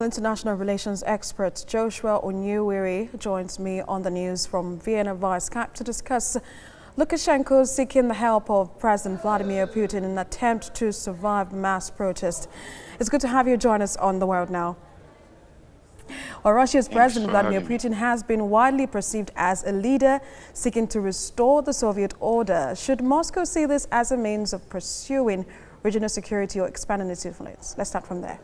International relations expert Joshua Onyewere joins me on the news from Vienna via Skype to discuss Lukashenko seeking the help of President Vladimir Putin in an attempt to survive mass protest. It's good to have you join us on The World Now. Well, Russia's President Vladimir Putin has been widely perceived as a leader seeking to restore the Soviet order. Should Moscow see this as a means of pursuing regional security or expanding its influence? Let's start from there.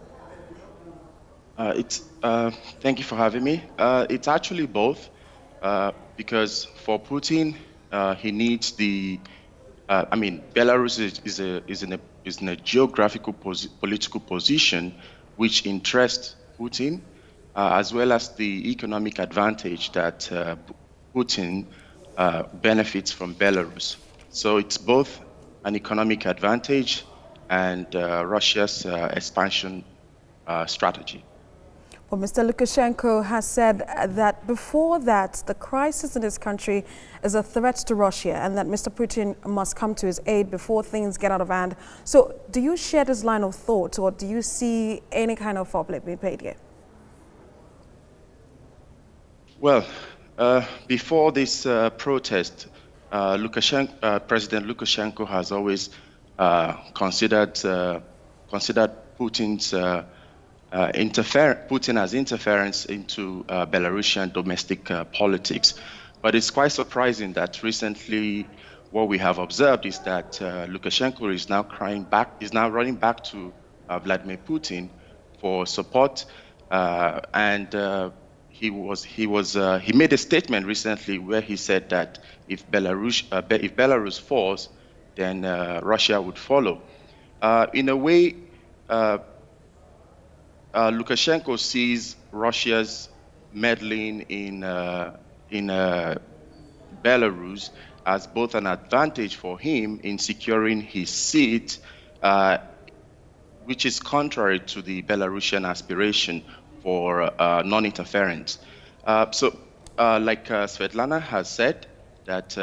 Thank you for having me. It's actually both, because for Putin, he needs the. Belarus is in a geographical political position which interests Putin, as well as the economic advantage that Putin benefits from Belarus. So it's both an economic advantage and Russia's expansion strategy. Well, Mr. Lukashenko has said that before that, the crisis in his country is a threat to Russia and that Mr. Putin must come to his aid before things get out of hand. So do you share this line of thought, or do you see any kind of foul play being played here? Well, before this protest, President Lukashenko has always considered Putin's Putin as interference into Belarusian domestic politics. But it's quite surprising that recently what we have observed is that Lukashenko is now running back to Vladimir Putin for support, and he made a statement recently where he said that if Belarus falls, then Russia would follow. In a way, Lukashenko sees Russia's meddling in Belarus as both an advantage for him in securing his seat, which is contrary to the Belarusian aspiration for non-interference. Like Svetlana has said, that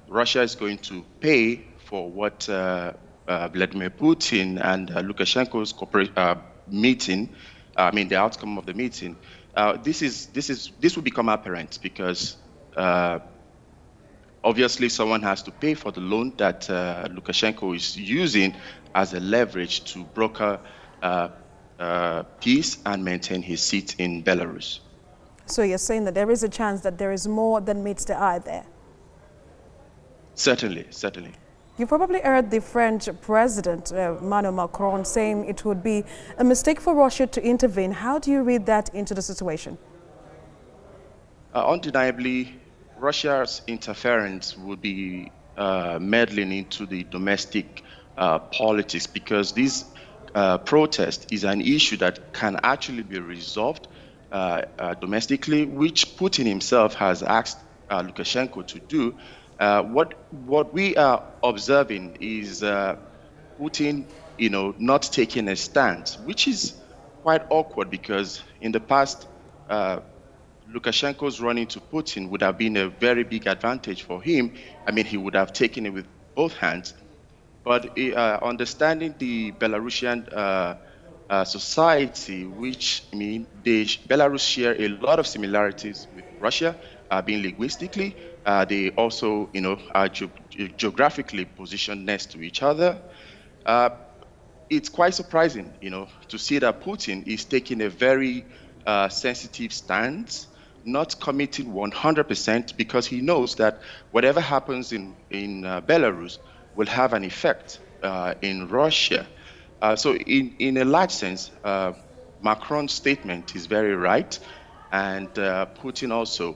Russia is going to pay for what Vladimir Putin and Lukashenko's meeting. The outcome of the meeting. This will become apparent because obviously someone has to pay for the loan that Lukashenko is using as a leverage to broker peace and maintain his seat in Belarus. So you're saying that there is a chance that there is more than meets the eye there? Certainly. You probably heard the French president, Emmanuel Macron, saying it would be a mistake for Russia to intervene. How do you read that into the situation? Undeniably, Russia's interference would be meddling into the domestic politics, because this protest is an issue that can actually be resolved domestically, which Putin himself has asked Lukashenko to do. What we are observing is Putin, not taking a stance, which is quite awkward, because in the past, Lukashenko's running to Putin would have been a very big advantage for him. He would have taken it with both hands. But understanding the Belarusian society, which Belarus share a lot of similarities with Russia, being linguistically. They also, are geographically positioned next to each other. It's quite surprising, to see that Putin is taking a very sensitive stance, not committing 100%, because he knows that whatever happens in Belarus will have an effect in Russia. So in a large sense, Macron's statement is very right. And Putin also,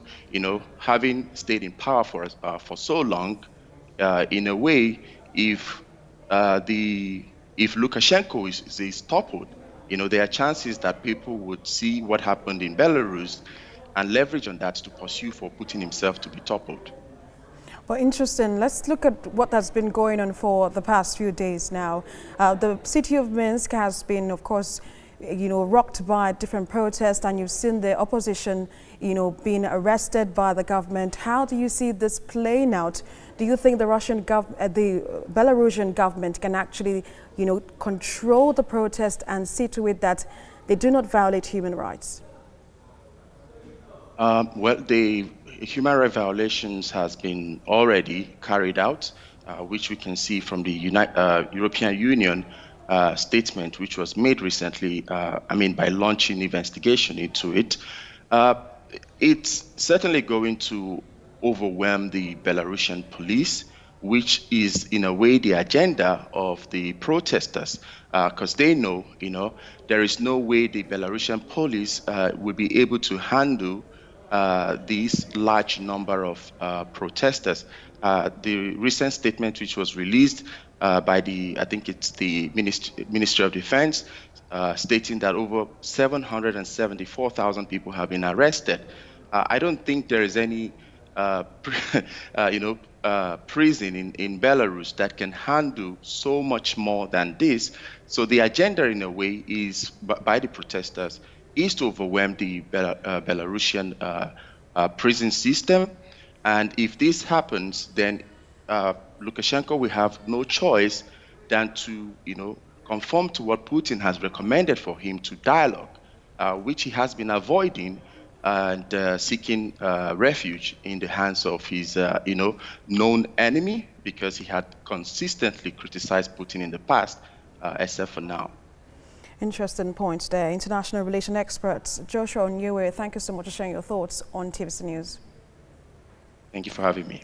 having stayed in power for so long, in a way, if Lukashenko is toppled, there are chances that people would see what happened in Belarus and leverage on that to pursue for Putin himself to be toppled. Well, interesting. Let's look at what has been going on for the past few days now. The city of Minsk has been, of course, rocked by different protests, and you've seen the opposition, being arrested by the government. How do you see this playing out? Do you think the Belarusian government can actually, control the protest and see to it that they do not violate human rights? Well, the human rights violations has been already carried out, which we can see from the European Union statement, which was made recently, by launching investigation into it. It's certainly going to overwhelm the Belarusian police, which is in a way the agenda of the protesters, because they know, there is no way the Belarusian police will be able to handle this large number of protesters. The recent statement, which was released by I think it's the Ministry of Defense, stating that over 774,000 people have been arrested. I don't think there is any prison in Belarus that can handle so much more than this. So the agenda, in a way, is by the protesters is to overwhelm the Belarusian prison system. And if this happens, then Lukashenko will have no choice than to, conform to what Putin has recommended for him, to dialogue, which he has been avoiding and seeking refuge in the hands of his, known enemy, because he had consistently criticized Putin in the past, except for now. Interesting point there. International relation expert Joshua Onyewere, thank you so much for sharing your thoughts on TVC News. Thank you for having me.